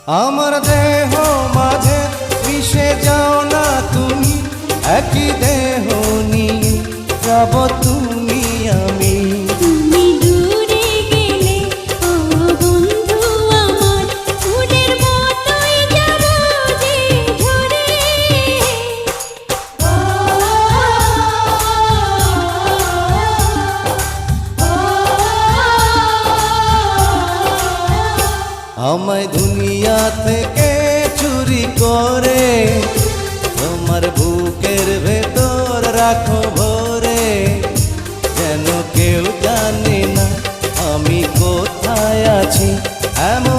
আমার দেহ মাঝে মিশে যাও না তুমি, একই দেহ নিয়ে যাব তুমি আমি। তুমি দূরে গেলে ও বন্ধু আমার, ফুলের মতোই যাব যে ঝরে। আমায় দুনিয়া থেকে চুরি করে তোমার বুকের ভেতর রাখো ভরে, যেন কেউ জানে না আমি কোথায় আছি। এমন